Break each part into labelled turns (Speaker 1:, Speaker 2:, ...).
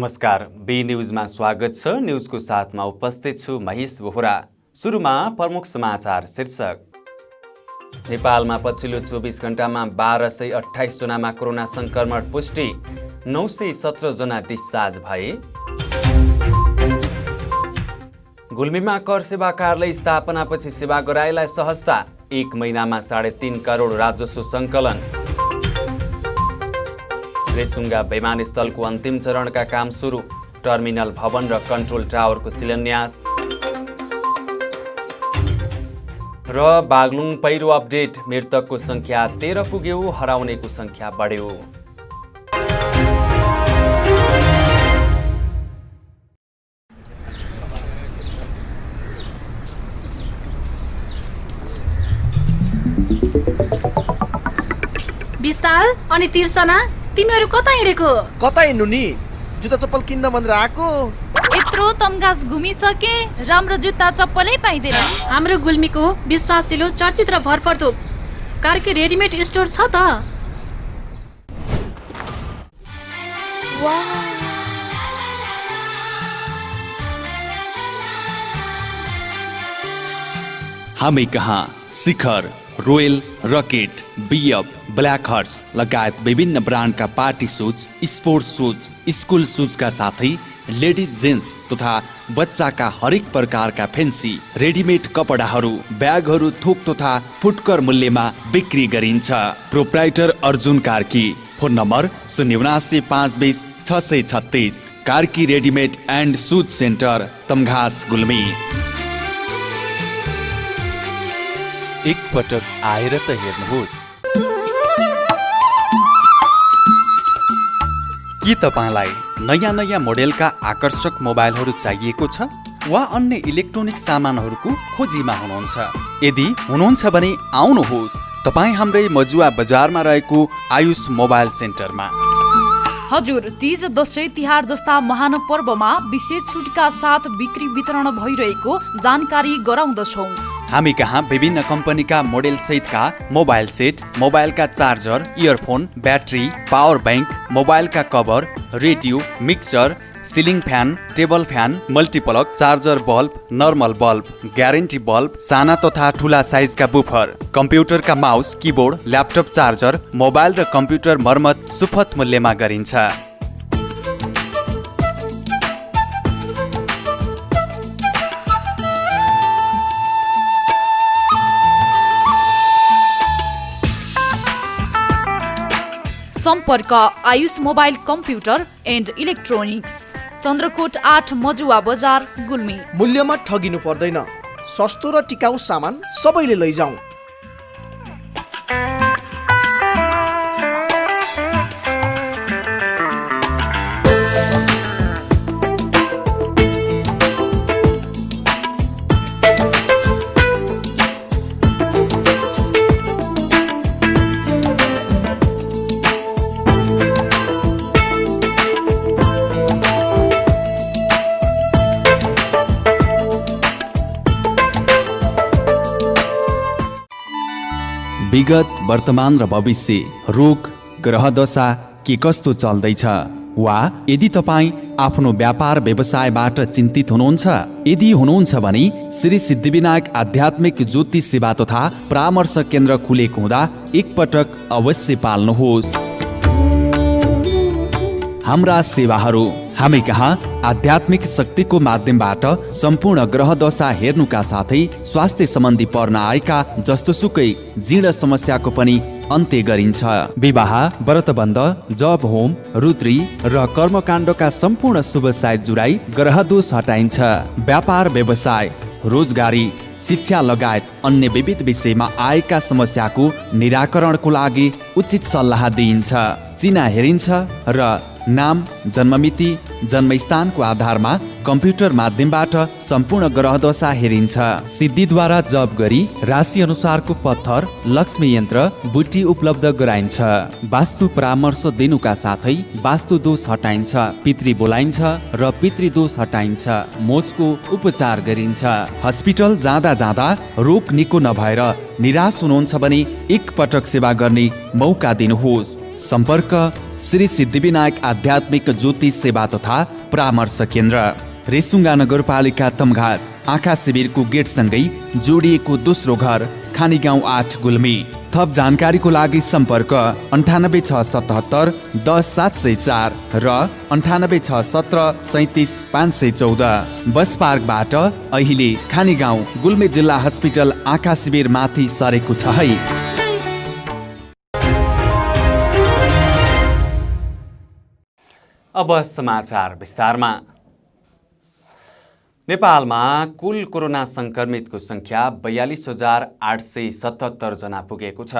Speaker 1: नमस्कार, बी न्यूजमा स्वागत छ। न्यूजको साथमा उपस्थित छु महेश बोहरा। सुरुमा प्रमुख समाचार शीर्षक। नेपालमा पछिल्लो 24 घण्टामा 1228 जनामा कोरोना संक्रमण पुष्टि, 917 जना डिस्चार्ज भए। गुल्मीमा कर सेवा कार्यालय स्थापनापछि सेवाग्राहीलाई सहजता, 1 महिनामा 3.5 करोड राजस्व सङ्कलन। रेसुङ्गा विमानस्थलको अन्तिम चरणका काम सुरु, टर्मिनल भवन र कन्ट्रोल टावरको शिलान्यास। र बागलुङ पहिरो अपडेट, मृतकको संख्या 13 पुग्यो, हराउनेको संख्या बढ्यो।
Speaker 2: विशाल अनि तिर्सना, तिमीहरू कता हिँडेको?
Speaker 3: कता हिँड्नु नि? जुत्ता चप्पल किन्न भनेर आएको।
Speaker 4: यत्रो तमघास घुमिसके, राम्रो जुत्ता चप्पलै पाइँदैन।
Speaker 2: हाम्रो गुल्मीको विश्वासिलो चर्चित र भरपर्दो कार्की रेडिमेड स्टोर छ त।
Speaker 1: हामी कहाँ Shikhar, Royal, Rocket, BF, Black Horse लगायत विभिन्न ब्रान्डका party shoes, sports shoes, school सुजका साथै लेडिज जेन्ट्स तथा बच्चाका हरेक प्रकारका फेन्सी रेडिमेड कपडाहरू, ब्यागहरू थोक तथा फुटकर मूल्यमा बिक्री गरिन्छ। Proprietor Arjun Karki. Phone number 079 636। Karki readymade and shoes centre, Tamghas, Gulmi.
Speaker 5: एक पटक आएर त हेर्नुहोस्। के तपाईलाई नयाँ नयाँ मोडेलका आकर्षक मोबाइलहरू चाहिएको छ वा अन्य इलेक्ट्रोनिक सामानहरूको खोजीमा हुनुहुन्छ? यदि हुनुहुन्छ भने आउनुहोस् तपाईँ हाम्रै मजुवा बजारमा रहेको आयुष मोबाइल सेन्टरमा।
Speaker 4: हजुर, तीज, दशैं, तिहार जस्ता महान पर्वमा विशेष छुटका साथ बिक्री वितरण भइरहेको जानकारी गराउँदछौँ।
Speaker 5: हामी कहाँ विभिन्न कम्पनीका मोडेल सहितका मोबाइल सेट, मोबाइलका charger, earphone, battery, power bank, मोबाइलका cover, radio, mixer, ceiling fan, table fan, multiplug, charger bulb, normal bulb, guarantee bulb, साना तथा ठुला साइजका बुफर, कम्प्युटरका mouse, keyboard, laptop charger, mobile र कम्प्युटर मर्मत सुपथ मूल्यमा गरिन्छ।
Speaker 4: सम्पर्क Ayush mobile computer and electronics, Chandrakot 8, Majuwa Bazar, Gulmi.
Speaker 3: मूल्यमा ठगिनु पर्दैन, सस्तो र टिकाउ सामान सबैले लैजाऊ।
Speaker 1: विगत, वर्तमान र भविष्य, रोग, ग्रह दशा के कस्तो चल्दैछ, वा यदि तपाईँ आफ्नो व्यापार व्यवसायबाट चिन्तित हुनुहुन्छ, यदि हुनुहुन्छ भने श्री सिद्धिविनायक आध्यात्मिक ज्योतिष सेवा तथा परामर्श केन्द्र खुलेको हुँदा एकपटक अवश्य पाल्नुहोस्। हाम्रा सेवाहरू। हामी कहाँ आध्यात्मिक शक्तिको माध्यमबाट सम्पूर्ण ग्रह दशा हेर्नुका साथै स्वास्थ्य सम्बन्धी पर्न आएका जस्तोसुकै जीर्ण समस्याको पनि अन्त्य गरिन्छ। विवाह, व्रतबन्ध, जब होम, रुद्री र कर्मकाण्डका सम्पूर्ण शुभ साइत जुराई ग्रह दोष हटाइन्छ। व्यापार व्यवसाय, रोजगारी, शिक्षा लगायत अन्य विविध विषयमा आएका समस्याको निराकरणको लागि उचित सल्लाह दिइन्छ। चिना हेरिन्छ र नाम, जन्ममिति, जन्मस्थानको आधारमा कम्प्युटर माध्यमबाट सम्पूर्ण ग्रह दशा हेरिन्छ। सिद्धिद्वारा जप गरी राशि अनुसारको पत्थर, लक्ष्मी यन्त्र, बुटी उपलब्ध गराइन्छ। वास्तु परामर्श दिनुका साथै वास्तु दोष हटाइन्छ, पितृ बोलाइन्छ र पितृ दोष हटाइन्छ, मोचको उपचार गरिन्छ। हस्पिटल जाँदा जाँदा रोग निको नभएर निराश हुनुहुन्छ भने एक पटक सेवा गर्ने मौका दिनुहोस्। सम्पर्क श्री सिद्धिविनायक आध्यात्मिक ज्योतिष सेवा तथा परामर्श केन्द्र, रेसुङ्गा नगरपालिका तमघास आँखा शिविरको गेटसँगै जोडिएको दोस्रो घर, खानी गाउँ 8 गुल्मी। थप जानकारीको लागि सम्पर्क 9867 10 704 र 9867 37 514। बस पार्कबाट अहिले खानी गाउँ गुल्मी जिल्ला हस्पिटल आँखा शिविर माथि सरेको छ है।
Speaker 5: अब समाचार विस्तारमा। नेपालमा कुल कोरोना संक्रमितको संख्या 42,877 जना पुगेको छ।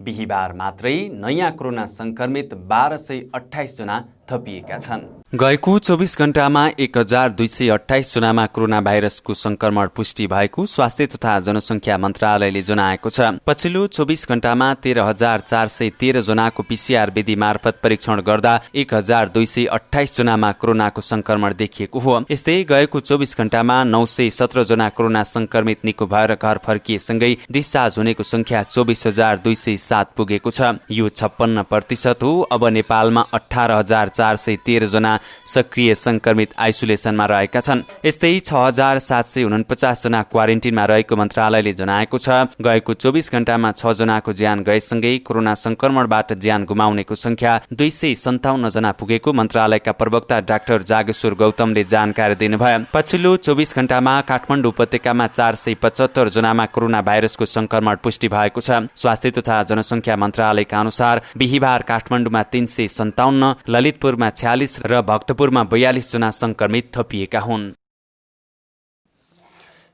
Speaker 5: बिहिबार मात्रै नयाँ कोरोना संक्रमित 1228 जना थपिएका छन्। गएको 24 घण्टामा 1228 जनामा कोरोना भाइरसको संक्रमण पुष्टि भएको स्वास्थ्य तथा जनसङ्ख्या मन्त्रालयले जनाएको छ। पछिल्लो 24 घण्टामा 13,413 जनाको PCR विधि मार्फत परीक्षण गर्दा 1,228 जनामा कोरोनाको संक्रमण देखिएको हो। यस्तै गएको 24 घण्टामा 917 जना कोरोना संक्रमित निको भएर घर फर्किएसँगै डिस्चार्ज हुनेको संख्या 24,207 पुगेको छ। यो 56% हो। अब नेपालमा 18,413 जना सक्रिय संक्रमित आइसोलेसनमा रहेका छन्। यस्तै 6,749 जना क्वारेन्टिनमा रहेको मन्त्रालयले जनाएको छ। गएको 24 घण्टामा 6 जनाको ज्यान गएसँगै कोरोना संक्रमणबाट ज्यान गुमाउनेको संख्या 257 जना पुगेको मन्त्रालयका प्रवक्ता डाक्टर जागेश्वर गौतमले जानकारी दिनुभयो। पछिल्लो 24 घण्टामा काठमाडौँ उपत्यकामा 475 जनामा कोरोना भाइरसको संक्रमण पुष्टि भएको छ। स्वास्थ्य तथा जनसङ्ख्या मन्त्रालयका अनुसार बिहिबार काठमाडौँमा 357, ललितपुरमा 46 र भक्तपुरमा 42 जना संक्रमित थपिएका हुन्।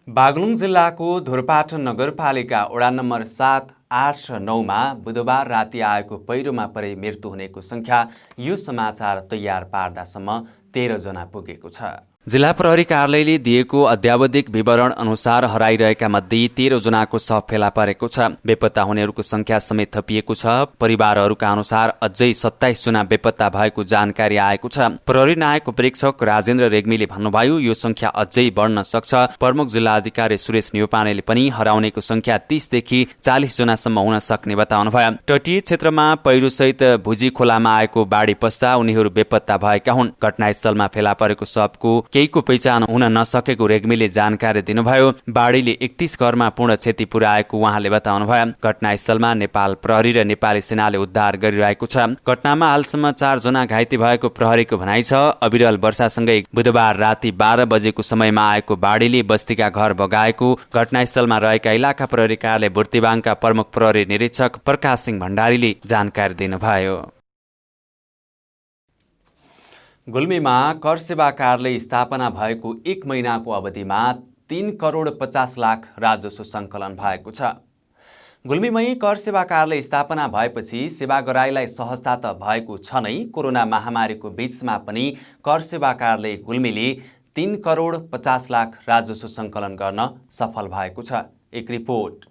Speaker 5: बागलुङ जिल्लाको धुरपाटन नगरपालिका वडा नम्बर 7, 8 र 9 मा बुधबार राति आएको पहिरोमा परे मृत्यु हुनेको संख्या यो समाचार तयार पार्दासम्म 13 जना पुगेको छ। जिल्ला प्रहरी कार्यालयले दिएको अध्यावधिक विवरण अनुसार हराइरहेका मध्ये 13 जनाको शव फेला परेको छ। बेपत्ता हुनेहरूको संख्या समेत थपिएको छ। परिवारहरूका अनुसार अझै 27 जना बेपत्ता भएको जानकारी आएको छ। प्रहरी नायक प्रेक्षक राजेन्द्र रेग्मीले भन्नुभयो यो संख्या अझै बढ्न सक्छ। प्रमुख जिल्ला अधिकारी सुरेश न्यौपानेले पनि हराउनेको संख्या 30 देखि 40 जनासम्म हुन सक्ने बताउनुभयो। तटीय क्षेत्रमा पहिरोसहित भुजी खोलामा आएको बाढी पस्दा उनीहरू बेपत्ता भएका हुन्। घटनास्थलमा फेला परेको शवको केहीको पहिचान हुन नसकेको रेग्मीले जानकारी दिनुभयो। बाढीले 31 घरमा पूर्ण क्षति पुर्याएको उहाँले बताउनुभयो। घटनास्थलमा नेपाल प्रहरी र नेपाली सेनाले उद्धार गरिरहेको छ। घटनामा हालसम्म 4 जना घाइते भएको प्रहरीको भनाइ छ। अविरल वर्षासँगै बुधबार राति 12 बजेको समयमा आएको बाढीले बस्तीका घर बगाएको घटनास्थलमा रहेका इलाका प्रहरी कार्यालय बुर्तिवाङका प्रमुख प्रहरी निरीक्षक प्रकाश सिंह भण्डारीले जानकारी दिनुभयो। गुल्मीमा कर सेवा कार्यालय स्थापना भएको 1 महिनाको अवधिमा 3 करोड 50 लाख राजस्व सङ्कलन भएको छ। गुल्मीमै कर सेवा कार्यालय स्थापना भएपछि सेवा गराइलाई सहजता त भएको छ नै, कोरोना महामारीको बीचमा पनि कर सेवा कार्यालय गुल्मीले 3 करोड 50 लाख राजस्व सङ्कलन गर्न सफल भएको छ। एक रिपोर्ट।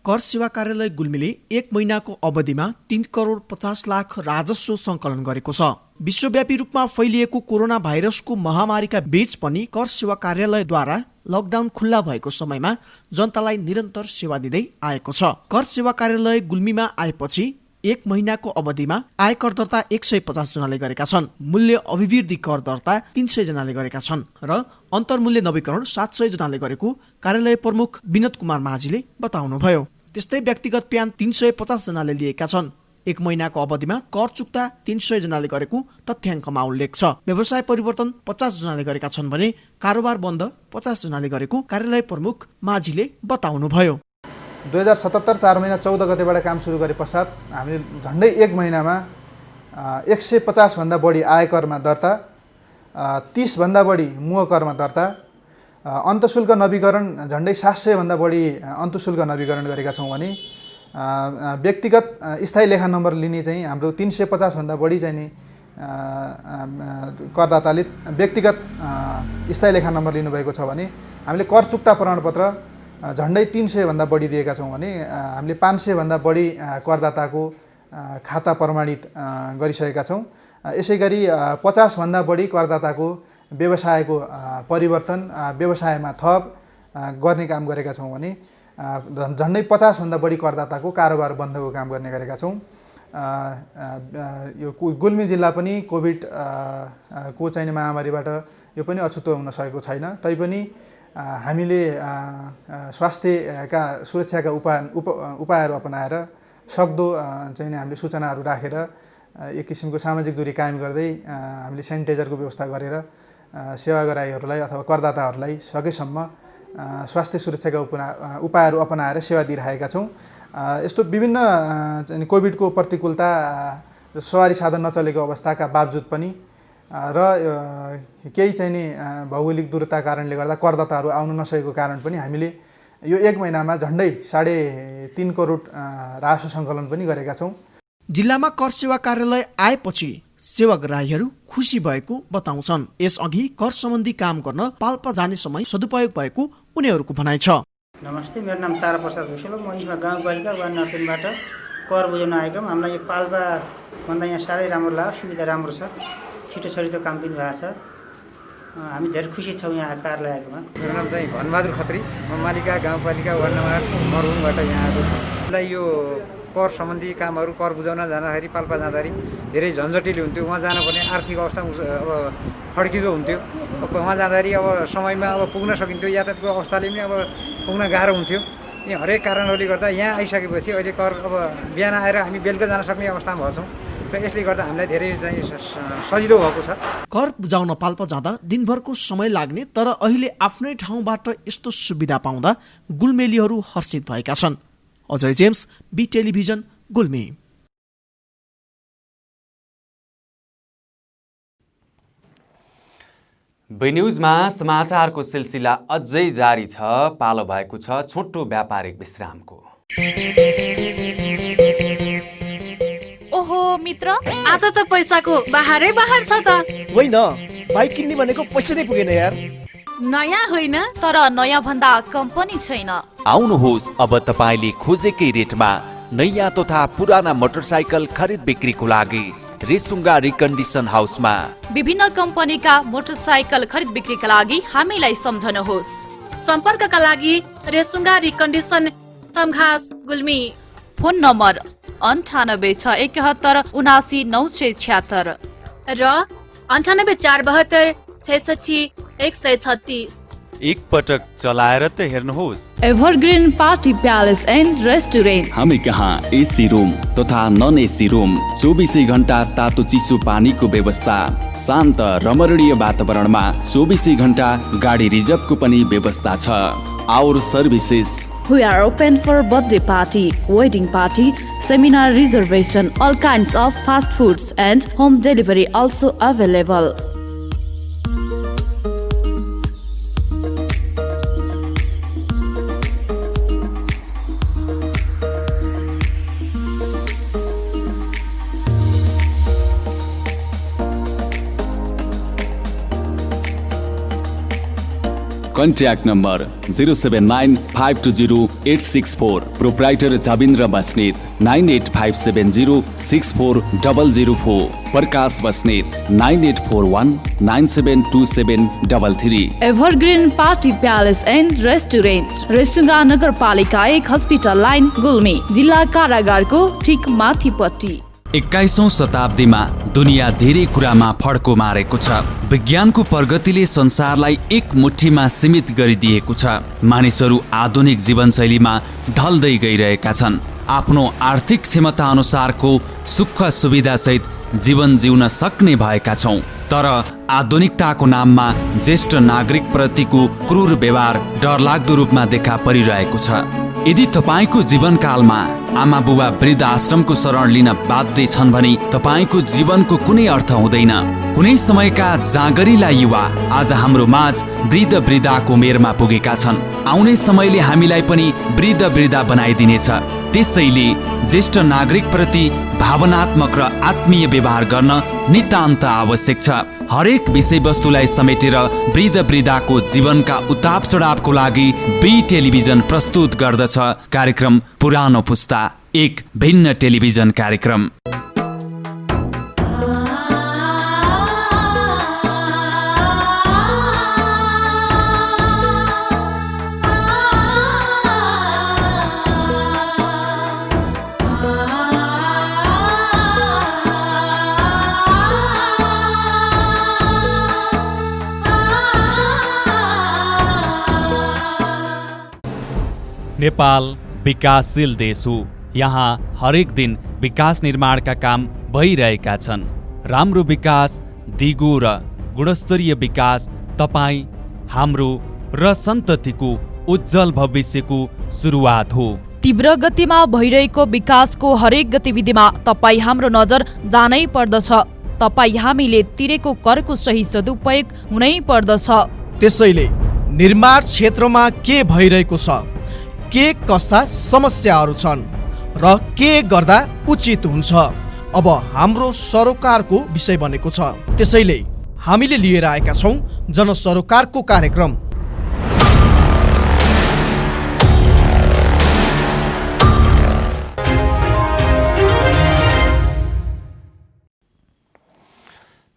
Speaker 3: कर सेवा कार्यालय गुल्मीले 1 महिनाको अवधिमा 3 करोड 50 लाख राजस्व सङ्कलन गरेको छ। विश्वव्यापी रूपमा फैलिएको कोरोना भाइरसको महामारीका बीच पनि कर सेवा कार्यालयद्वारा लकडाउन खुल्ला भएको समयमा जनतालाई निरन्तर सेवा दिँदै आएको छ। कर सेवा कार्यालय गुल्मीमा आएपछि 1 महिनाको अवधिमा आयकर दर्ता 150 जनाले गरेका छन्। मूल्य अभिवृद्धि कर दर्ता 300 जनाले गरेका छन् र अन्तर्मूल्य नवीकरण 700 जनाले गरेको कार्यालय प्रमुख विनोद कुमार माझीले बताउनुभयो। त्यस्तै व्यक्तिगत प्यान 350 जनाले लिएका छन्। 1 महिनाको अवधिमा कर चुक्ता 300 जनाले गरेको तथ्याङ्कमा उल्लेख छ। व्यवसाय परिवर्तन 50 जनाले गरेका छन् भने कारोबार बन्द 50 जनाले गरेको कार्यालय प्रमुख माझीले बताउनुभयो।
Speaker 6: 2077 4 महिना 14 गतेबाट काम सुरु गरे पश्चात हामीले झन्डै 1 महिनामा 150 भन्दा बढी आयकरमा दर्ता, 30 भन्दा बढी मुहकरमा दर्ता, अन्तशुल्क नवीकरण झन्डै 700 भन्दा बढी अन्तशुल्क नवीकरण गरेका छौँ भने व्यक्तिगत स्थायी लेखा नम्बर लिने चाहिँ हाम्रो 350 भन्दा बढी चाहिँ नि करदाताले व्यक्तिगत स्थायी लेखा नम्बर लिनुभएको छ भने हामीले कर चुक्ता प्रमाणपत्र झन्डै 300 भन्दा बढी दिएका छौँ भने हामीले 500 भन्दा बढी करदाताको खाता प्रमाणित गरिसकेका छौँ। यसैगरी 50 भन्दा बढी करदाताको व्यवसायको परिवर्तन, व्यवसायमा थप गर्ने काम गरेका छौँ भने झन्डै 50 भन्दा बढी करदाताको कारोबार बन्दको काम गर्ने गरेका छौँ। यो गुल्मी जिल्ला पनि कोभिड को चाहिने महामारीबाट यो पनि अछुतो हुन सकेको छैन। तैपनि हामीले स्वास्थ्यका सुरक्षाका उपायहरू अपनाएर सक्दो चाहिँ हामीले सूचनाहरू राखेर एक किसिमको सामाजिक दूरी कायम गर्दै हामीले सेनिटाइजरको व्यवस्था गरेर सेवाग्राहीहरूलाई अथवा करदाताहरूलाई सकेसम्म स्वास्थ्य सुरक्षाका उपायहरू अपनाएर सेवा दिइरहेका छौँ। यस्तो विभिन्न चाहिँ कोभिडको प्रतिकूलता सवारी साधन नचलेको अवस्थाका बावजुद पनि र केही चाहिँ नि भौगोलिक दूरता कारणले गर्दा करदाताहरू आउन नसकेको कारण पनि हामीले यो 1 महिनामा झन्डै 3.5 करोड राजस्व सङ्कलन पनि गरेका छौँ।
Speaker 3: जिल्लामा कर सेवा कार्यालय आएपछि सेवाग्राहीहरू खुसी भएको बताउँछन्। यसअघि कर सम्बन्धी काम गर्न पाल्पा जाने समय सदुपयोग भएको उनीहरूको भनाइ छ।
Speaker 7: नमस्ते, मेरो नाम तारा प्रसाद भुसेल हो। म यसमा गाउँपालिका वार्ड नम्बर 3बाट कर बुझाउन आएको। हामीलाई यो पाल्पा भन्दा यहाँ साह्रै राम्रो लाग्यो, सुविधा राम्रो छ, छिटो छरितो काम पनि भएको छ। हामी धेरै खुसी छौँ यहाँ कार्यालय आएकोमा।
Speaker 8: मेरो नाम चाहिँ धनबहादुर खत्री, म मालिका गाउँपालिका वार्ड नम्बर 8 मरुङबाट यहाँ आएको छु। मलाई यो कर सम्बन्धी कामहरू कर बुझाउन जाँदाखेरि पाल्पा जाँदाखेरि धेरै झन्झटिलो हुन्थ्यो। उहाँ जानुपर्ने आर्थिक अवस्था अब खड्किँदो हुन्थ्यो। उहाँ जाँदाखेरि अब समयमा अब पुग्न सकिन्थ्यो, यातायातको अवस्थाले पनि अब पुग्न गाह्रो हुन्थ्यो। यी हरेक कारणहरूले गर्दा यहाँ आइसकेपछि अहिले कर अब बिहान आएर हामी बेलुका जान सक्ने अवस्थामा भएछौँ र यसले गर्दा हामीलाई धेरै चाहिँ सजिलो भएको छ।
Speaker 3: कर बुझाउन पाल्पा जाँदा दिनभरको समय लाग्ने, तर अहिले आफ्नै ठाउँबाट यस्तो सुविधा पाउँदा गुल्मेलीहरू हर्षित भएका छन्। Ajay James, B television, Gulmi.
Speaker 5: B न्युजमा समाचारको सिलसिला अझै जारी छ। पालो भएको छ छोटो व्यापारिक विश्रामको।
Speaker 4: ओहो मित्र,
Speaker 2: आज त पैसाको बाहरै बाहर छ त।
Speaker 3: होइन, बाइक किन्ने भनेको पैसा नै पुगेन यार।
Speaker 2: नयाँ होइन,
Speaker 4: तर नयाँ भन्दा कम पनि छैन।
Speaker 1: आउनुहोस्, अब तपाईले खोजेकै रेटमा नयाँ तथा पुराना मोटरसाइकल खरिद बिक्रीको लागि रेसुङ्गा रिकन्डिसन हाउसमा।
Speaker 4: विभिन्न कम्पनीका मोटरसाइकल खरिद बिक्रीका लागि हामीलाई सम्झनुहोस्।
Speaker 2: सम्पर्कका लागि Resunga recondition, Tamghas, Gulmi.
Speaker 4: Phone number 9871799676
Speaker 2: र 9847266136।
Speaker 5: एक पटक चलाएर त हेर्नुहोस्।
Speaker 4: Evergreen party palace and restaurant.
Speaker 1: हामी कहाँ एसी रुम तथा नन एसी रुम, 24 घण्टा तातो चिसो पानीको व्यवस्था, शान्त रमणीय वातावरणमा 24 घण्टा गाडी रिजर्भको पनि व्यवस्था छ। Our services.
Speaker 4: We are open for birthday party, wedding party, seminar reservation, all kinds of fast foods and home delivery also available.
Speaker 1: Contact number 0795208664। Proprietor Jabindra Basnet 9857064004। Prakash Basnet 9841972733।
Speaker 4: Evergreen party palace and restaurant, Resunga नगरपालिका 1 हस्पिटल लाइन, गुल्मी, जिल्ला कारागारको ठिक माथिपट्टि।
Speaker 5: 21औं शताब्दीमा दुनियाँ धेरै कुरामा फड्को मारेको छ। विज्ञानको प्रगतिले संसारलाई एक मुठीमा सीमित गरिदिएको छ। मानिसहरू आधुनिक जीवनशैलीमा ढल्दै गइरहेका छन्। आफ्नो आर्थिक क्षमता अनुसारको सुख सुविधासहित जीवन जिउन सक्ने भएका छौँ, तर आधुनिकताको नाममा ज्येष्ठ नागरिक प्रतिको क्रूर व्यवहार डरलाग्दो रूपमा देखा परिरहेको छ। यदि तपाईको जीवनकालमा आमा बुबा वृद्ध आश्रमको शरण लिन बाध्य छन् भने तपाईको जीवनको कुनै अर्थ हुँदैन। कुनै समयका जाँगरिला युवा आज हाम्रो माझ वृद्ध वृद्धाको उमेरमा पुगेका छन्। आउने समयले हामीलाई पनि वृद्ध वृद्धा बनाइदिनेछ। त्यसैले ज्येष्ठ नागरिक प्रति भावनात्मक र आत्मीय व्यवहार गर्न नितान्त आवश्यक छ। हरेक विषयवस्तुलाई समेटेर वृद्ध वृद्धाको जीवनका उताप चढावको लागि बी टेलिभिजन प्रस्तुत गर्दछ कार्यक्रम पुरानो पुस्ता, एक भिन्न टेलिभिजन कार्यक्रम।
Speaker 1: नेपाल विकासशील देश हो। यहाँ हरेक दिन विकास निर्माणका काम भइरहेका छन्। राम्रो विकास, दिगो र गुणस्तरीय विकास तपाईँ, हाम्रो र सन्ततिको उज्जवल भविष्यको सुरुवात हो।
Speaker 4: तीव्र गतिमा भइरहेको विकासको हरेक गतिविधिमा तपाईँ हाम्रो नजर जानै पर्दछ। तपाईँ हामीले तिरेको करको सही सदुपयोग हुनै पर्दछ।
Speaker 3: त्यसैले निर्माण क्षेत्रमा के भइरहेको छ, के कस्ता समस्याहरू छन् र के गर्दा उचित हुन्छ, अब हाम्रो सरोकारको विषय बनेको छ। त्यसैले हामीले लिएर आएका छौँ जनसरोकारको कार्यक्रम।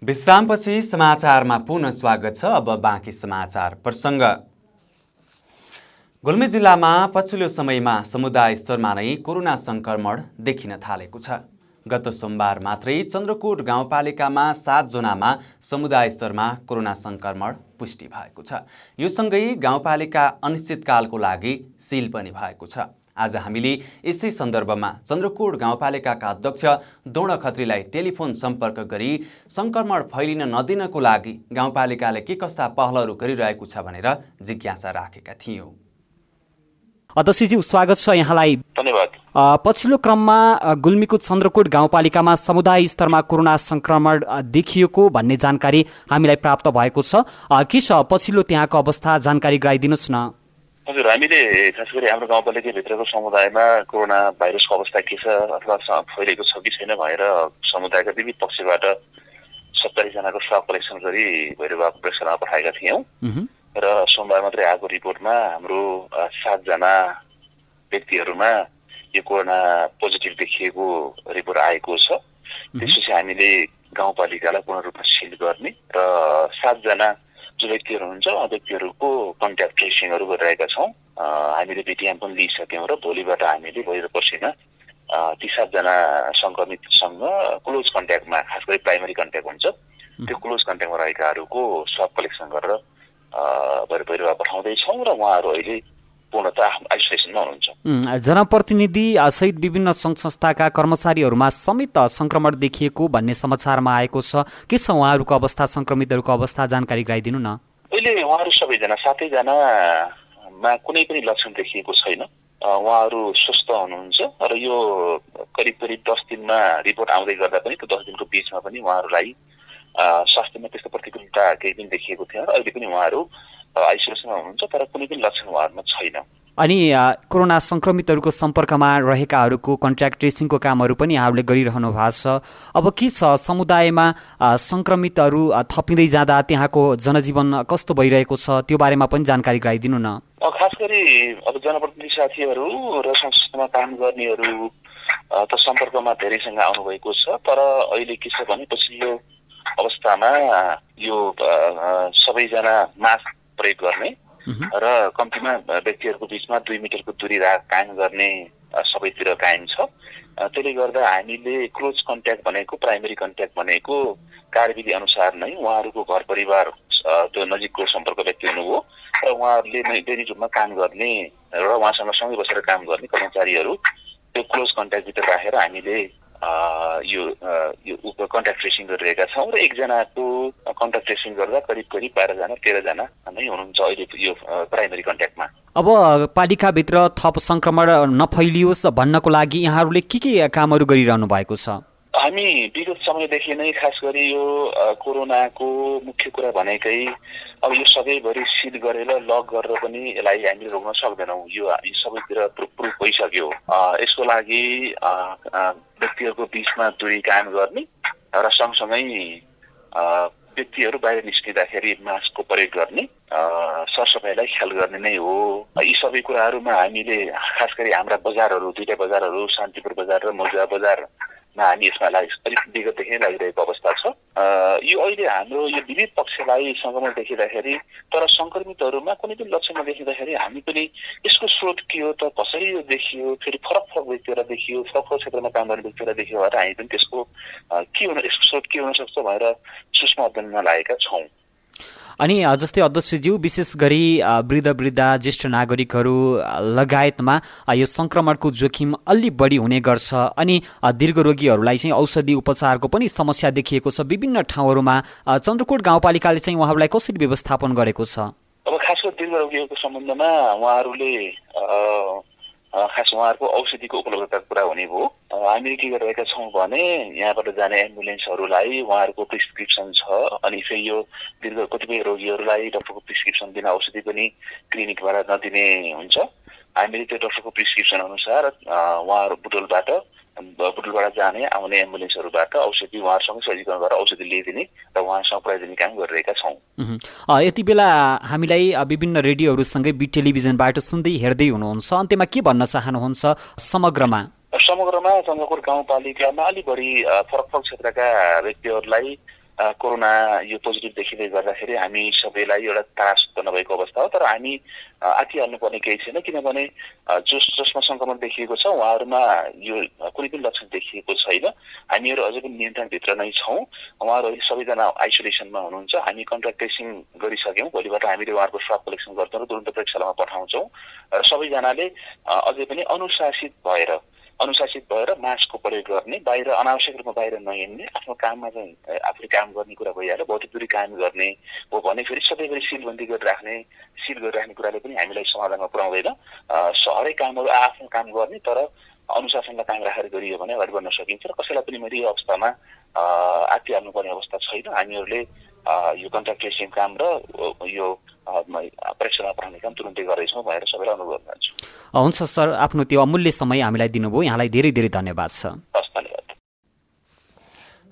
Speaker 5: विश्रामपछि समाचारमा पुनः स्वागत छ। अब बाँकी समाचार प्रसङ्ग। गुल्मी जिल्लामा पछिल्लो समयमा समुदाय स्तरमा नै कोरोना संक्रमण देखिन थालेको छ। गत सोमबार मात्रै चन्द्रकोट गाउँपालिकामा 7 जनामा समुदाय स्तरमा कोरोना संक्रमण पुष्टि भएको छ। यो सँगै गाउँपालिका अनिश्चितकालको लागि सिल पनि भएको छ। आज हामीले यसै सन्दर्भमा चन्द्रकोट गाउँपालिकाका अध्यक्ष दोण खत्रीलाई टेलिफोन सम्पर्क गरी संक्रमण फैलिन नदिनको लागि गाउँपालिकाले के कस्ता पहलहरू गरिरहेको छ भनेर जिज्ञासा राखेका थियौँ।
Speaker 9: अध्यक्षज्यू, स्वागत छ यहाँलाई।
Speaker 10: धन्यवाद।
Speaker 9: पछिल्लो क्रममा गुल्मीको चन्द्रकोट गाउँपालिकामा समुदाय स्तरमा कोरोना संक्रमण देखिएको भन्ने जानकारी हामीलाई प्राप्त भएको छ। के छ पछिल्लो त्यहाँको अवस्था, जानकारी गराइदिनुहोस् न।
Speaker 10: हजुर, हामीले खास गरी हाम्रो गाउँपालिकाभित्रको समुदायमा कोरोना भाइरसको अवस्था के छ अथवा फैलिएको छ कि छैन भनेर समुदायका विविध पक्षबाट 70 जनाको स्वाब कलेक्सन गरी भैरवबाबु प्रयोगशालामा पठाएका थियौँ र सोमबार मात्रै आएको रिपोर्टमा हाम्रो 7 जना व्यक्तिहरूमा यो कोरोना पोजिटिभ देखिएको रिपोर्ट आएको छ। त्यसपछि हामीले गाउँपालिकालाई पूर्ण रूपमा सिल गर्ने र 7 जना जो व्यक्तिहरू हुन्छ व्यक्तिहरूको कन्ट्याक्ट ट्रेसिङहरू गरिरहेका छौँ। हामीले बिटिएम पनि लिइसक्यौँ र भोलिबाट हामीले भोलि पर्सिमा ती 7 जना सङ्क्रमितसँग क्लोज कन्ट्याक्टमा, खास गरी प्राइमरी कन्ट्याक्ट हुन्छ, त्यो क्लोज कन्ट्याक्टमा रहेकाहरूको स्वाब कलेक्सन गरेर भैरवा पठाउँदैछौँ र उहाँहरू अहिले पूर्णतः आइसोलेसनमा हुनुहुन्छ।
Speaker 9: जनप्रतिनिधि सहित विभिन्न सङ्घ संस्थाका कर्मचारीहरूमा समेत संक्रमण देखिएको भन्ने समाचारमा आएको छ। के छ उहाँहरूको अवस्था, संक्रमितहरूको अवस्था, जानकारी गराइदिनु न।
Speaker 10: अहिले उहाँहरू सबैजना 7 जनामा कुनै पनि लक्षण देखिएको छैन। उहाँहरू स्वस्थ हुनुहुन्छ र यो करिब 10 दिनमा रिपोर्ट आउँदै गर्दा पनि त्यो 10 दिनको बिचमा पनि उहाँहरूलाई स्वास्थ्यमा त्यस्तो प्रतिकूलता केही पनि देखिएको थिएन र अहिले पनि उहाँहरू आइसोलेसनमा हुनुहुन्छ, तर कुनै पनि लक्षण उहाँहरूमा छैन।
Speaker 9: अनि कोरोना संक्रमितहरूको सम्पर्कमा रहेकाहरूको कन्ट्याक्ट ट्रेसिङको कामहरू पनि यहाँहरूले गरिरहनु भएको छ। अब के छ समुदायमा संक्रमितहरू थपिँदै जाँदा त्यहाँको जनजीवन कस्तो भइरहेको छ, त्यो बारेमा पनि जानकारी गराइदिनु न।
Speaker 10: खास गरी अब जनप्रतिनिधि साथीहरू र संस्थामा काम गर्नेहरू त सम्पर्कमा धेरैसँग आउनुभएको छ, तर अहिले के छ भने पछिल्लो अवस्थामा यो सबैजना मास्क प्रयोग गर्ने र कम्तीमा व्यक्तिहरूको बिचमा 2 मिटरको दूरी कायम गर्ने सबैतिर कायम छ। त्यसले गर्दा हामीले क्लोज कन्ट्याक्ट भनेको, प्राइमरी कन्ट्याक्ट भनेको कार्यविधि अनुसार नै उहाँहरूको घर परिवार त्यो नजिकको सम्पर्क व्यक्ति हुनुभयो र उहाँहरूले दैनिक रूपमा काम गर्ने र उहाँसँग सँगै बसेर काम गर्ने कर्मचारीहरू त्यो क्लोज कन्ट्याक्टभित्र राखेर हामीले यो कन्ट्याक्ट ट्रेसिङ गरिरहेका छौँ र 1 जनाको कन्ट्याक्ट ट्रेसिङ गर्दा करिब 12 जना 13 जना नै हुनुहुन्छ अहिले यो प्राइमरी कन्ट्याक्टमा।
Speaker 9: अब पालिकाभित्र थप संक्रमण नफैलियोस् भन्नको लागि यहाँहरूले के कामहरू गरिरहनु भएको छ?
Speaker 10: हामी विगत समयदेखि नै खास गरी यो कोरोनाको मुख्य कुरा भनेकै अब यो सबैभरि सिल गरेर लक गरेर पनि यसलाई हामीले रोक्न सक्दैनौँ। यो हामी सबैतिर प्रुफ भइसक्यो। यसको लागि व्यक्तिहरूको बिचमा दूरी कायम गर्ने र सँगसँगै व्यक्तिहरू बाहिर निस्किँदाखेरि मास्कको प्रयोग गर्ने, सरसफाइलाई ख्याल गर्ने नै हो। यी सबै कुराहरूमा हामीले खास गरी हाम्रा बजारहरू, 2टा बजारहरू, शान्तिपुर बजार र मौजा बजारमा हामी यसमा अलिक विगतदेखि नै लागिरहेको अवस्था छ। यो अहिले हाम्रो यो विविध पक्षलाई सङ्क्रमण देखिँदाखेरि, तर सङ्क्रमितहरूमा कुनै पनि लक्षण नदेखिँदाखेरि हामी पनि यसको स्रोत के हो त, कसरी यो देखियो, फेरि फरक व्यक्तिहरूलाई देखियो, फरक क्षेत्रमा काम गर्ने व्यक्तिहरूलाई देखियो भनेर हामी पनि त्यसको के हुन, यसको स्रोत के हुन सक्छ भनेर सूक्ष्म अध्ययनमा लागेका छौँ।
Speaker 9: अनि जस्तै अध्यक्षज्यू विशेष गरी वृद्ध ज्येष्ठ नागरिकहरू लगायतमा यो सङ्क्रमणको जोखिम अलि बढी हुने गर्छ अनि दीर्घ रोगीहरूलाई चाहिँ औषधि उपचारको पनि समस्या देखिएको छ विभिन्न ठाउँहरूमा। चन्द्रकोट गाउँपालिकाले चाहिँ उहाँहरूलाई कसरी व्यवस्थापन गरेको छ?
Speaker 10: अब खास गरी दीर्घ रोगीहरूको सम्बन्धमा उहाँहरूले खास उहाँहरूको औषधिको उपलब्धताको कुरा हुने भयो। हामीले के गरिरहेका छौँ भने यहाँबाट जाने एम्बुलेन्सहरूलाई उहाँहरूको प्रिस्क्रिप्सन छ अनि फेरि यो दीर्घ कतिपय रोगीहरूलाई डक्टरको प्रिस्क्रिप्सन बिना औषधि पनि क्लिनिकबाट नदिने हुन्छ। हामीले त्यो डक्टरको प्रिस्क्रिप्सन अनुसार उहाँहरू बुटोलबाट जाने आउने एम्बुलेन्सहरूबाट औषधि उहाँहरूसँग सहजीकरण गरेर औषधि ल्याइदिने र उहाँसँग पुर्याइदिने काम गरिरहेका छौँ।
Speaker 9: यति बेला हामीलाई विभिन्न रेडियोहरूसँगै टेलिभिजनबाट सुन्दै हेर्दै हुनुहुन्छ, अन्त्यमा के भन्न चाहनुहुन्छ? समग्रमा
Speaker 10: चन्द्रकोट गाउँपालिकामा अलि बढी फरक क्षेत्रका व्यक्तिहरूलाई कोरोना यो पोजिटिभ देखिँदै गर्दाखेरि हामी सबैलाई एउटा त्रास त नभएको अवस्था हो। तर हामी आत्तिहाल्नुपर्ने केही छैन, किनभने जसमा सङ्क्रमण देखिएको छ उहाँहरूमा यो कुनै पनि लक्षण देखिएको छैन। हामीहरू अझै पनि नियन्त्रणभित्र नै छौँ। उहाँहरू अहिले सबैजना आइसोलेसनमा हुनुहुन्छ। हामी कन्ट्याक्ट ट्रेसिङ गरिसक्यौँ। भोलिबाट हामीले उहाँहरूको स्वाब कलेक्सन गर्छौँ र तुरन्त प्रयोगशालामा पठाउँछौँ र सबैजनाले अझै पनि अनुशासित भएर मास्कको प्रयोग गर्ने, बाहिर अनावश्यक रूपमा बाहिर नहिँड्ने, आफ्नो काममा चाहिँ आफूले काम गर्ने कुरा भइहाल्यो। भौतिक दूरी कायम गर्ने हो भने फेरि सबैभरि सिलबन्दी गरिराख्ने कुराले पनि हामीलाई समाधानमा पुर्याउँदैन। हरेक कामहरू आफ्नो काम गर्ने तर अनुशासनलाई कायम राखेर गरियो भने अगाडि बढ्न सकिन्छ र कसैलाई पनि मैले यो अवस्थामा आत्तिहाल्नुपर्ने अवस्था छैन। हामीहरूले यो कन्ट्याक्ट ट्रेसिङ काम र यो परीक्षामा पठाउने काम तुरुन्तै गर्दैछौँ भनेर सबैलाई अनुरोध गर्न चाहन्छु।
Speaker 9: हुन्छ सर, आफ्नो त्यो अमूल्य समय हामीलाई दिनुभयो, यहाँलाई धेरै धेरै धन्यवाद छ।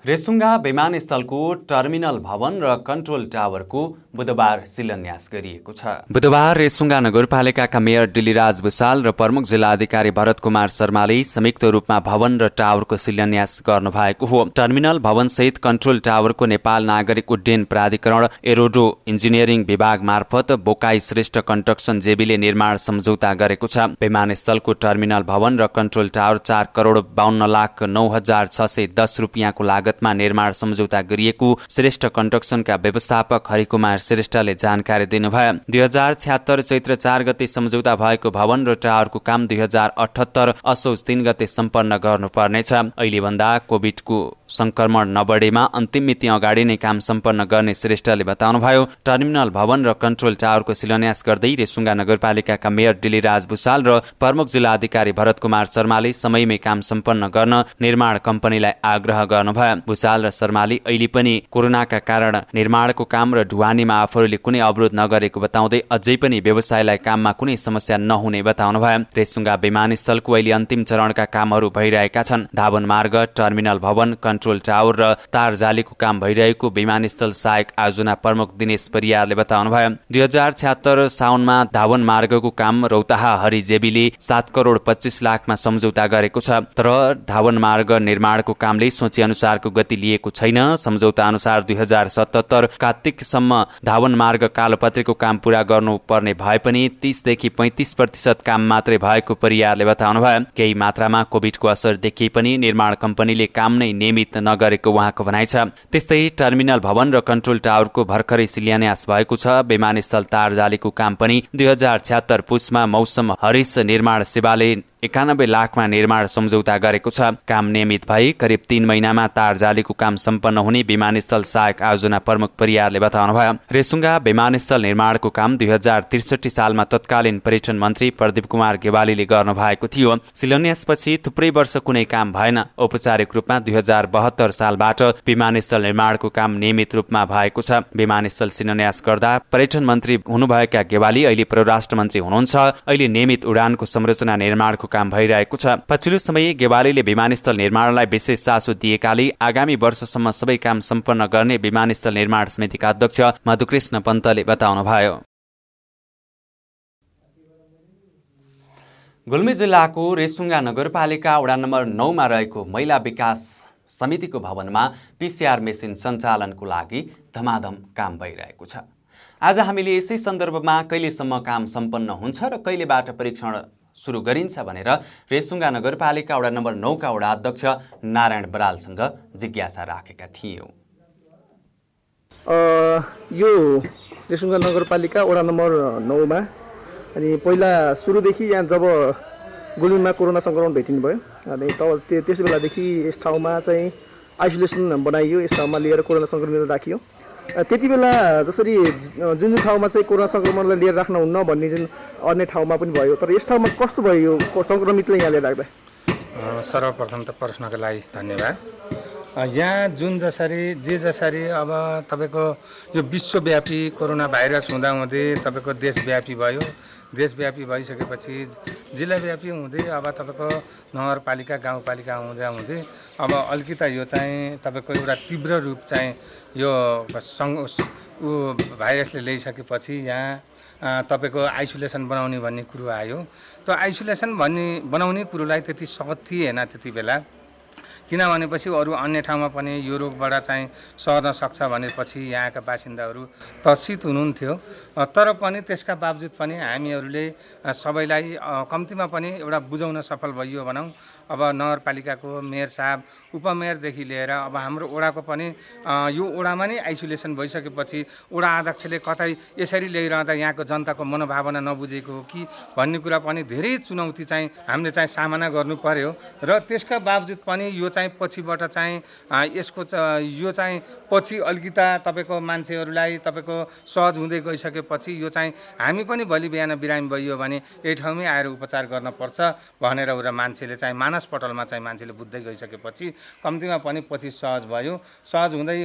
Speaker 5: रेसुङ्गा विमानस्थलको टर्मिनल भवन र कन्ट्रोल टावरको बुधबार शिलान्यास गरिएको छ। बुधबार रेसुङ्गा नगरपालिकाका मेयर डिलिराज भुसाल र प्रमुख जिल्लाधिकारी भरत कुमार शर्माले संयुक्त रूपमा भवन र टावरको शिलान्यास गर्नुभएको हो। टर्मिनल भवन सहित कन्ट्रोल टावरको नेपाल नागरिक उड्डयन प्राधिकरण एरोडो इन्जिनियरिङ विभाग मार्फत बोकाई श्रेष्ठ कन्स्ट्रक्सन जेबीले निर्माण सम्झौता गरेको छ। विमानस्थलको टर्मिनल भवन र कन्ट्रोल टावर 4,52,09,610 रुपियाँको लागतमा निर्माण सम्झौता गरिएको श्रेष्ठ कन्स्ट्रक्सनका व्यवस्थापक हरिकुमार श्रेष्ठले जानकारी दिनुभयो। 2076 चैत्र 4 गते सम्झौता भएको भवन र टावरको काम 2078 असोज 3 गते सम्पन्न गर्नुपर्नेछ। अहिले भन्दा कोभिडको संक्रमण नबढेमा अन्तिम मिति अगाडि नै काम सम्पन्न गर्ने श्रेष्ठले बताउनुभयो। टर्मिनल भवन र कन्ट्रोल टावरको शिलान्यास गर्दै रेसुङ्गा नगरपालिकाका मेयर डिलिराज भुसाल र प्रमुख जिल्लाधिकारी भरत कुमार शर्माले समयमै काम सम्पन्न गर्न निर्माण कम्पनीलाई आग्रह गर्नुभयो। भुसाल र शर्माले अहिले पनि कोरोनाका कारण निर्माणको काम र ढुवानीमा आफूहरूले कुनै अवरोध नगरेको बताउँदै अझै पनि व्यवसायलाई काममा कुनै समस्या नहुने बताउनुभयो। रेसुङ्गा विमानस्थलको अहिले अन्तिम चरणका कामहरू भइरहेका छन्। धावन मार्ग, टर्मिनल भवन, कन्ट्रोल टावर र तार जालीको काम भइरहेको विमानस्थल सहायक आयोजना प्रमुख दिनेश परियारले बताउनुभयो। 2076 साउनमा धावन मार्गको काम रौताहा हरिजेबीले 7,25,00,000मा सम्झौता गरेको छ। तर धावन मार्ग निर्माणको कामले सोचे अनुसारको गति लिएको छैन। सम्झौता अनुसार 2077 कार्तिकसम्म धावन मार्ग कालोपत्रीको काम पूरा गर्नुपर्ने भए पनि 30 देखि 35% काम मात्रै भएको परियारले बताउनुभयो। केही मात्रामा कोभिडको असर देखिए पनि निर्माण कम्पनीले काम नै नियमित नगरेको उहाँको भनाइ छ। त्यस्तै टर्मिनल भवन र कन्ट्रोल टावरको भर्खरै शिलान्यास भएको छ। विमानस्थल तार जालीको काम पनि 2076 पुसमा मौसम हरिस निर्माण सेवाले 91 लाखमा निर्माण सम्झौता गरेको छ। काम नियमित भई करिब 3 महिनामा तार जालीको काम सम्पन्न हुने विमानस्थल सहायक आयोजना प्रमुख परियारले बताउनुभयो। रेसुङ्गा विमानस्थल निर्माणको काम 2063 सालमा तत्कालीन पर्यटन मन्त्री प्रदीप कुमार गेवालीले गर्नुभएको थियो। शिलान्यासपछि थुप्रै वर्ष कुनै काम भएन। औपचारिक रूपमा 2072 सालबाट विमानस्थल निर्माणको काम नियमित रूपमा भएको छ। विमानस्थल शिलान्यास गर्दा पर्यटन मन्त्री हुनुभएका गेवाली अहिले परराष्ट्र मन्त्री हुनुहुन्छ। अहिले नियमित उडानको संरचना निर्माणको काम भइरहेको छ। पछिल्लो समय गेवालीले विमानस्थल निर्माणलाई विशेष चासो दिएकाले आगामी वर्षसम्म सबै काम सम्पन्न गर्ने विमानस्थल निर्माण समितिका अध्यक्ष मधुकृष्ण पन्तले बताउनुभयो। गुल्मी जिल्लाको रेसुङ्गा नगरपालिका वडा नम्बर 9 मा रहेको महिला विकास समितिको भवनमा PCR मेसिन सञ्चालनको लागि धमाधम काम भइरहेको छ। आज हामीले यसै सन्दर्भमा कहिलेसम्म काम सम्पन्न हुन्छ र कहिलेबाट परीक्षण सुरु गरिन्छ भनेर रेसुङ्गा नगरपालिका वडा नम्बर 9 का वडा अध्यक्ष नारायण बरालसँग जिज्ञासा राखेका थियौँ।
Speaker 11: यो रेसुङ्गा नगरपालिका वडा नम्बर 9 मा अनि पहिला सुरुदेखि यहाँ जब गुल्मीमा कोरोना सङ्क्रमण भेटिनु भयो अनि तब त्यस बेलादेखि यस ठाउँमा चाहिँ आइसोलेसन बनाइयो, यस ठाउँमा लिएर कोरोना सङ्क्रमित राखियो। त्यति बेला जसरी जुन ठाउँमा चाहिँ कोरोना सङ्क्रमणलाई लिएर राख्नुहुन्न भन्ने जुन अन्य ठाउँमा पनि भयो, तर यस ठाउँमा कस्तो भयो यो सङ्क्रमितलाई यहाँ लिएर राख्दा?
Speaker 12: सर्वप्रथम त प्रश्नको लागि धन्यवाद। यहाँ जुन जसरी अब तपाईँको यो विश्वव्यापी कोरोना भाइरस हुँदाहुँदै तपाईँको देशव्यापी भयो, देशव्यापी भइसकेपछि जिल्लाव्यापी हुँदै अब तपाईँको नगरपालिका गाउँपालिका हुँदै अब अलिकता यो चाहिँ तपाईँको एउटा तीव्र रूप चाहिँ यो भाइरसले ल्याइसकेपछि यहाँ तपाईँको आइसोलेसन बनाउने भन्ने कुरो आयो। त्यो आइसोलेसन बनाउने कुरोलाई त्यति सहज थिएन त्यति बेला, किनभनेपछि अरू अन्य ठाउँमा पनि यो रोगबाट चाहिँ सर्न सक्छ भनेपछि यहाँका बासिन्दाहरू त्रसित हुनुहुन्थ्यो। तर पनि त्यसका बावजुद पनि हामीहरूले सबैलाई कम्तीमा पनि एउटा बुझाउन सफल भइयो भनौँ। अब नगरपालिकाको मेयर साहब, उपमेयरदेखि लिएर अब हाम्रो ओडाको पनि यो ओडामा नै आइसोलेसन भइसकेपछि ओडा अध्यक्षले कतै यसरी ल्याइरहँदा यहाँको जनताको मनोभावना नबुझेको हो कि भन्ने कुरा पनि धेरै चुनौती चाहिँ हामीले चाहिँ सामना गर्नु पर्यो। र त्यसका बावजुद पनि यो चाहिँ पछिबाट चाहिँ यसको यो चाहिँ पछि अलिकता तपाईँको मान्छेहरूलाई तपाईँको सहज हुँदै गइसकेपछि यो चाहिँ हामी पनि भोलि बिहान बिरामी भइयो भने यही ठाउँमै आएर उपचार गर्न पर्छ भनेर एउटा मान्छेले चाहिँ मानसपटलमा चाहिँ मान्छेले बुझ्दै गइसकेपछि कम्तीमा पनि पछि सहज भयो। सहज हुँदै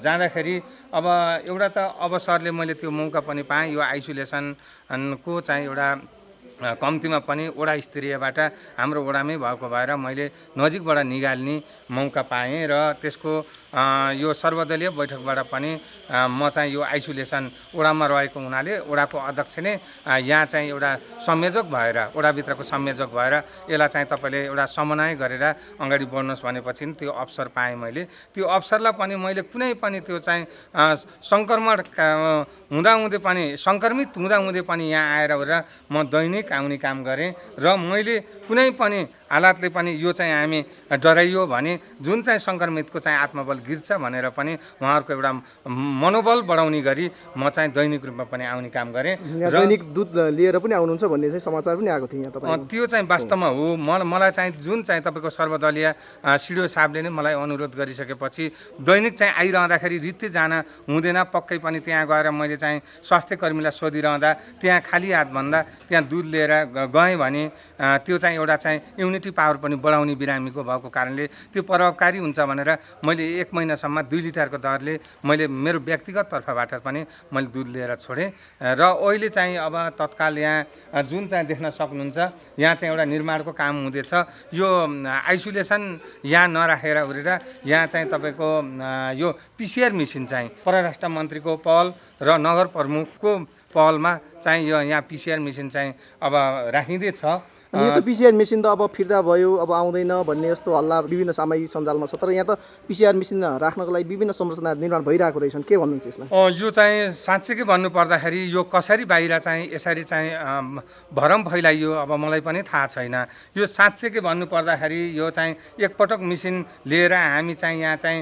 Speaker 12: जाँदाखेरि अब एउटा त अवसरले मैले त्यो मौका पनि पाएँ यो आइसोलेसनको चाहिँ एउटा कम्तीमा पनि वडा स्तरीयबाट हाम्रो वडामै भएको भएर मैले नजिकबाट निकाल्ने मौका पाएँ र त्यसको यो सर्वदलीय बैठकबाट पनि म चाहिँ यो आइसोलेसन वडामा रहेको हुनाले वडाको अध्यक्ष नै यहाँ चाहिँ एउटा संयोजक भएर वडाभित्रको संयोजक भएर यसलाई चाहिँ तपाईँले एउटा समन्वय गरेर अगाडि बढ्नुहोस् भनेपछि त्यो अवसर पाएँ मैले। त्यो अवसरलाई पनि मैले कुनै पनि त्यो चाहिँ सङ्क्रमण हुँदाहुँदै पनि सङ्क्रमित हुँदाहुँदै पनि यहाँ आएर म दैनिक आउने काम गरेँ र मैले कुनै पनि हालतले पनि यो चाहिँ हामी डराइयो भने जुन चाहिँ सङ्क्रमितको चाहिँ आत्मबल गिर्छ भनेर पनि उहाँहरूको एउटा मनोबल बढाउने गरी म चाहिँ दैनिक रूपमा पनि आउने काम गरेँ।
Speaker 11: र दैनिक दुध लिएर पनि आउनुहुन्छ भन्ने चाहिँ समाचार पनि आएको थियो यहाँ तपाईँ?
Speaker 12: त्यो चाहिँ वास्तवमा हो। मलाई चाहिँ जुन चाहिँ तपाईँको सर्वदलीय सिडिओ साहबले नै मलाई अनुरोध गरिसकेपछि दैनिक चाहिँ आइरहँदाखेरि रित्ते जान हुँदैन। पक्कै पनि त्यहाँ गएर मैले चाहिँ स्वास्थ्य कर्मीलाई सोधिरहँदा त्यहाँ खाली हात भन्दा त्यहाँ दुध लिएर गएँ भने त्यो चाहिँ एउटा चाहिँ इम्युनिटी पावर पनि बढाउने बिरामीको भएको कारणले त्यो प्रभावकारी हुन्छ भनेर मैले 1 महिनासम्म 2 लिटरको दरले मैले मेरो व्यक्तिगत तर्फबाट पनि मैले दुध लिएर छोडेँ। र अहिले चाहिँ अब तत्काल यहाँ जुन चाहिँ देख्न सक्नुहुन्छ यहाँ चाहिँ एउटा निर्माणको काम हुँदैछ। यो आइसोलेसन यहाँ नराखेर उरेर यहाँ चाहिँ तपाईँको यो पिसिआर मेसिन चाहिँ परराष्ट्र मन्त्रीको पहल र नगर प्रमुखको पहलमा चाहिँ यो यहाँ पिसिआर मेसिन चाहिँ अब राखिँदैछ।
Speaker 11: यो त पिसिआर मेसिन त अब फिर्ता भयो, अब आउँदैन भन्ने जस्तो हल्ला विभिन्न सामाजिक सञ्जालमा छ, तर यहाँ त पिसिआर मेसिन राख्नको लागि विभिन्न संरचना निर्माण भइरहेको रहेछन्। के भन्नुहुन्छ यसमा?
Speaker 12: यो चाहिँ साँच्चै भन्नु पर्दाखेरि यो कसरी बाहिर चाहिँ यसरी चाहिँ भरम फैलाइयो अब मलाई पनि थाहा छैन। यो साँच्चै भन्नु पर्दाखेरि यो चाहिँ एकपटक मेसिन लिएर हामी चाहिँ यहाँ चाहिँ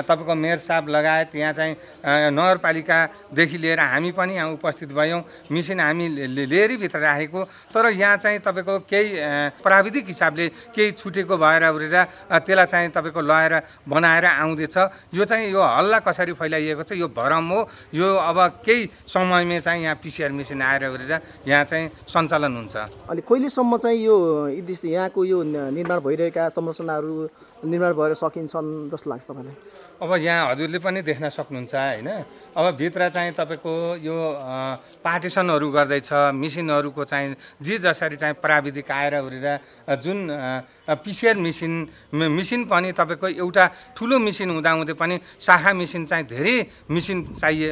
Speaker 12: तपाईँको मेयर साहब लगायत यहाँ चाहिँ नगरपालिकादेखि लिएर हामी पनि यहाँ उपस्थित भयौँ। मेसिन हामी लिएरै भित्र राखेको, तर यहाँ चाहिँ तपाईँको केही प्राविधिक हिसाबले केही छुटेको भएर उरेर त्यसलाई चाहिँ तपाईँको लगाएर बनाएर आउँदैछ। यो चाहिँ यो हल्ला कसरी फैलाइएको छ यो भरम हो। यो अब केही समयमा चाहिँ यहाँ पिसिआर मेसिन आएर उरेर यहाँ चाहिँ सञ्चालन हुन्छ।
Speaker 11: अनि कहिलेसम्म चाहिँ यो यहाँको यो निर्माण भइरहेका संरचनाहरू निर्माण भएर सकिन्छन् जस्तो लाग्छ तपाईँलाई?
Speaker 12: अब यहाँ हजुरले पनि देख्न सक्नुहुन्छ होइन, अब भित्र चाहिँ तपाईँको यो पार्टिसनहरू गर्दैछ। मेसिनहरूको चाहिँ जसरी चाहिँ प्राविधिक आएर उरेर जुन पिसिआर मेसिन पनि तपाईँको एउटा ठुलो मेसिन हुँदाहुँदै पनि शाखा मेसिन चाहिँ धेरै मेसिन चाहिए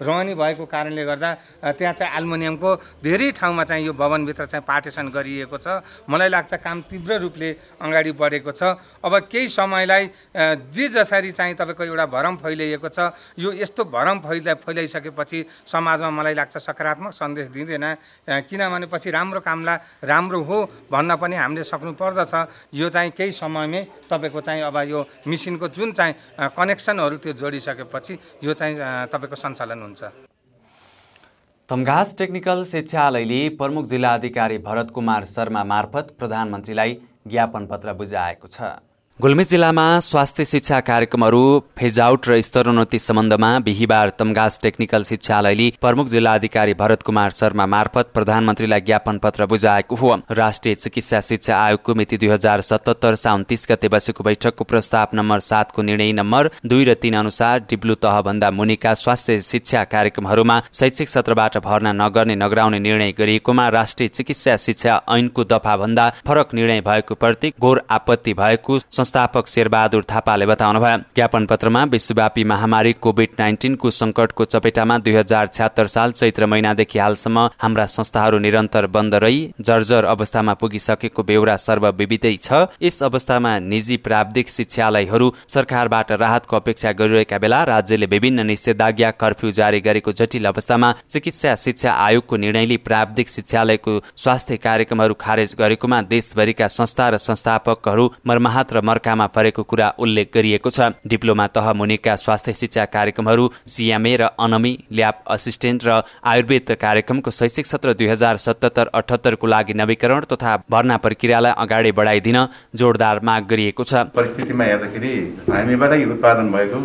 Speaker 12: रहने भएको कारणले गर्दा त्यहाँ चाहिँ एल्युमिनियमको धेरै ठाउँमा चाहिँ यो भवनभित्र चाहिँ पार्टिसन गरिएको छ। मलाई लाग्छ काम तीव्र रूपले अगाडि बढेको छ। अब केही समयलाई जसरी चाहिँ तपाईँको एउटा भरम फैलिएको छ, यो यस्तो भरम फैलाइसकेपछि समाजमा मलाई लाग्छ सकारात्मक सन्देश दिँदैन। किनभने पछि राम्रो कामलाई राम्रो हो भन्न पनि हामीले सक्नु पर्दछ। यो चाहिँ केही समयमै तपाईँको चाहिँ अब यो मेसिनको जुन चाहिँ कनेक्सनहरू त्यो जोडिसकेपछि यो चाहिँ तपाईँको सञ्चालन हुन्छ।
Speaker 5: तम्घास टेक्निकल शिक्षालयले प्रमुख जिल्ला अधिकारी भरत कुमार शर्मा मार्फत प्रधानमन्त्रीलाई ज्ञापन पत्र बुझाएको छ। गुल्मी जिल्लामा स्वास्थ्य शिक्षा कार्यक्रमहरू फेज आउट र स्तरोन्नति सम्बन्धमा बिहिबार तम्घास टेक्निकल शिक्षालयले प्रमुख जिल्ला अधिकारी भरत कुमार शर्मा मार्फत प्रधानमन्त्रीलाई ज्ञापन पत्र बुझाएको हो। राष्ट्रिय चिकित्सा शिक्षा आयोगको मिति 2077 साउन 30 गते बसेको बैठकको प्रस्ताव नम्बर 7 को निर्णय नम्बर 2 र 3 अनुसार डिप्लो तहभन्दा मुनिका स्वास्थ्य शिक्षा कार्यक्रमहरूमा शैक्षिक सत्रबाट भर्ना नगर्ने नगराउने निर्णय गरिएकोमा राष्ट्रिय चिकित्सा शिक्षा ऐनको दफाभन्दा फरक निर्णय भएको प्रति घोर आपत्ति भएको संस्थापक शेरबहादुर थापाले बताउनुभयो। ज्ञापन पत्रमा विश्वव्यापी महामारी कोभिड-19 को संकटको चपेटामा 2076 साल चैत्र महिनादेखि हालसम्म हाम्रा संस्थाहरू निरन्तर बन्द रही जर्जर अवस्थामा पुगिसकेको बेहोरा सर्वविदितै छ। यस अवस्थामा निजी प्राविधिक शिक्षालयहरू सरकारबाट राहतको अपेक्षा गरिरहेका बेला राज्यले विभिन्न निषेधाज्ञा कर्फ्यू जारी गरेको जटिल अवस्थामा चिकित्सा शिक्षा आयोगको निर्णयले प्राविधिक शिक्षालयको स्वास्थ्य कार्यक्रमहरू खारेज गरेकोमा देशभरिका संस्था र संस्थापकहरू मर्माहत र मर्कामा परेको कुरा उल्लेख गरिएको छ। डिप्लोमा तह मुनिका स्वास्थ्य शिक्षा कार्यक्रमहरू सीएमए र अनमी ल्याब असिस्टेन्ट र आयुर्वेद कार्यक्रमको शैक्षिक सत्र 2077-78 को लागि नवीकरण तथा भर्ना प्रक्रियालाई अगाडि बढाइदिन जोरदार माग गरिएको छ।
Speaker 13: परिस्थितिमा हेर्दाखेरि हामीबाटै उत्पादन भएको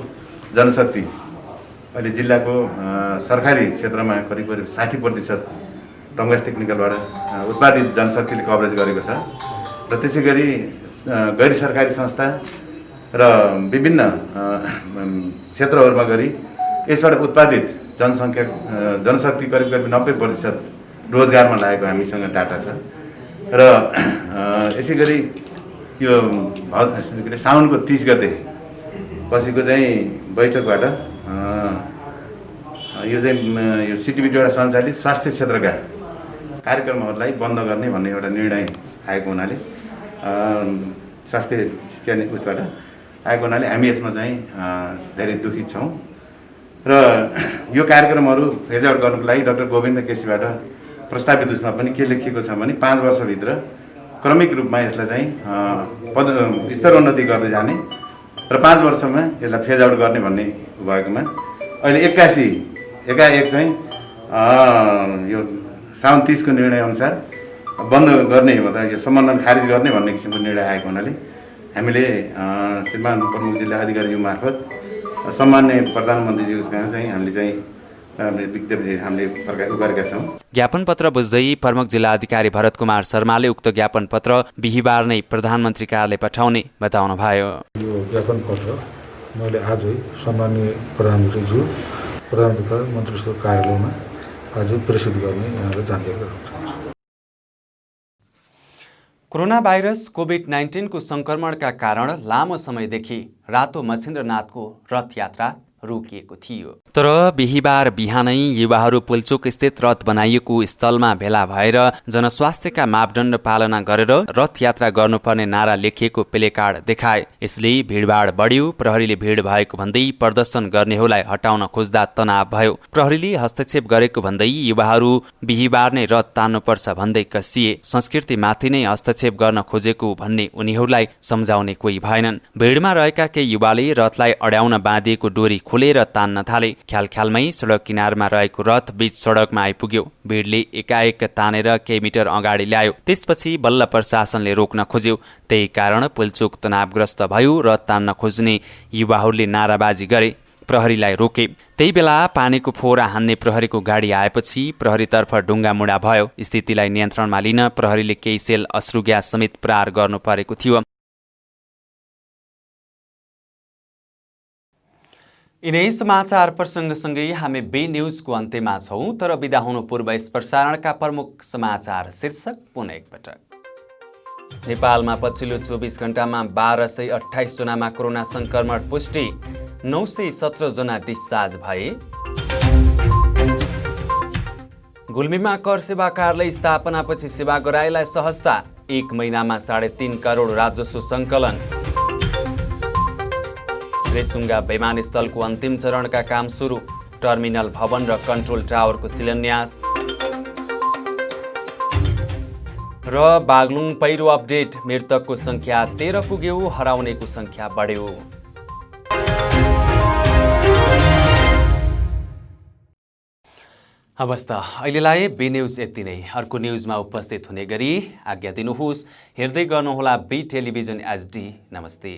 Speaker 13: जनशक्ति अहिले जिल्लाको सरकारी क्षेत्रमा करिब 60% तम्घास टेक्निकलबाट उत्पादित जनशक्तिले कभरेज गरेको छ र त्यसै गरी गैर सरकारी संस्था र विभिन्न क्षेत्रहरूमा गरी यसबाट उत्पादित जनशक्ति करिब 90% रोजगारमा लागेको हामीसँग डाटा छ र यसै गरी यो साउनको 30 गते बसेको चाहिँ बैठकबाट यो सिटिभिटीबाट सञ्चालित स्वास्थ्य क्षेत्रका कार्यक्रमहरूलाई बन्द गर्ने भन्ने एउटा निर्णय आएको हुनाले स्वास्थ्य शिक्षा उसबाट आएको हुनाले हामी यसमा चाहिँ धेरै दुखित छौँ र यो कार्यक्रमहरू फेज आउट गर्नुको लागि डाक्टर गोविन्द केसीबाट प्रस्तावित उसमा पनि के लेखिएको छ भने 5 वर्षभित्र क्रमिक रूपमा यसलाई चाहिँ स्तरोन्नति गर्दै जाने र 5 वर्षमा यसलाई फेज आउट गर्ने भन्ने भएकोमा अहिले 81 एकाएक चाहिँ यो साउन 30 को निर्णय अनुसार बन्द गर्ने मतलब यो सम्बन्धन खारिज गर्ने भन्ने किसिमको निर्णय आएको हुनाले हामीले श्रीमान प्रमुख जिल्ला अधिकारीज्यू मार्फत सम्मान्य प्रधानमन्त्रीज्यू कहाँ चाहिँ हामीले गरेका छौँ।
Speaker 5: ज्ञापन पत्र बुझ्दै प्रमुख जिल्ला अधिकारी भरत कुमार शर्माले उक्त ज्ञापन पत्र बिहिबार नै प्रधानमन्त्री कार्यालय पठाउने बताउनु भयो।
Speaker 14: यो ज्ञापन पत्र मैले आजै सम्मान्य प्रधानमन्त्रीज्यू प्रधानमन्त्री तथा मन्त्रीज्यू कार्यालयमा आजै प्रेषित गर्ने यहाँलाई जानकारी गराउन चाहन्छु।
Speaker 5: कोरोना भाइरस कोभिड-19 को संक्रमणका कारण लामो समयदेखि रातो मच्छिन्द्रनाथको रथ यात्रा रोकिएको थियो। तर बिहिबार बिहानै युवाहरू पुल्चोक स्थित रथ बनाइएको स्थलमा भेला भएर जनस्वास्थ्यका मापदण्ड पालना गरेर रथ यात्रा गर्नुपर्ने नारा लेखिएको प्लेकार्ड देखाए। यसले भिडभाड बढ्यो। प्रहरीले भिड भएको भन्दै प्रदर्शन गर्नेहरूलाई हटाउन खोज्दा तनाव भयो। प्रहरीले हस्तक्षेप गरेको भन्दै युवाहरू बिहिबार नै रथ तान्नुपर्छ भन्दै कसिए। संस्कृतिमाथि नै हस्तक्षेप गर्न खोजेको भन्ने उनीहरूलाई सम्झाउने कोही भएनन्। भिडमा रहेका केही युवाले रथलाई अड्याउन बाँधिएको डोरी खोलेर तान्न थाले। ख्यालख्यालमै सडक किनारमा रहेको रथ बीच सडकमा आइपुग्यो। भिडले एकाएक तानेर केही मिटर अगाडि ल्यायो। त्यसपछि बल्ल प्रशासनले रोक्न खोज्यो। त्यही कारण पुल्चोक तनावग्रस्त भयो। रथ तान्न खोज्ने युवाहरूले नाराबाजी गरे, प्रहरीलाई रोके। त्यही बेला पानीको फोहरा हान्ने प्रहरीको गाडी आएपछि प्रहरीतर्फ ढुङ्गामुढा भयो। स्थितिलाई नियन्त्रणमा लिन प्रहरीले केही सेल अश्रु ग्यास समेत प्रहार गर्नु परेको थियो। यिनै समाचार प्रसङ्गसँगै हामी बी न्युजको अन्त्यमा छौँ। तर बिदा हुनु पूर्व यस प्रसारणका प्रमुख समाचार शीर्षक पुनः एकपटक। नेपालमा पछिल्लो 24 घण्टामा 1228 जनामा कोरोना संक्रमण पुष्टि, 917 जना डिस्चार्ज भए। गुल्मीमा कर सेवा कार्यालय स्थापनापछि सेवा गराइलाई सहजता, 1 महिनामा 3.5 करोड राजस्व सङ्कलन। रेसुङ्गा विमानस्थलको अन्तिम चरणका काम सुरु, टर्मिनल भवन र कन्ट्रोल टावरको शिलान्यास। र बागलुङ पहिरो अपडेट, मृतकको संख्या 13 पुग्यो, हराउनेको संख्या बढ्यो।
Speaker 15: हवस् त अहिलेलाई बी न्युज यति नै। अर्को न्युजमा उपस्थित हुने गरी आज्ञा दिनुहोस्। हेर्दै गर्नुहोला बी टेलिभिजन HD। नमस्ते।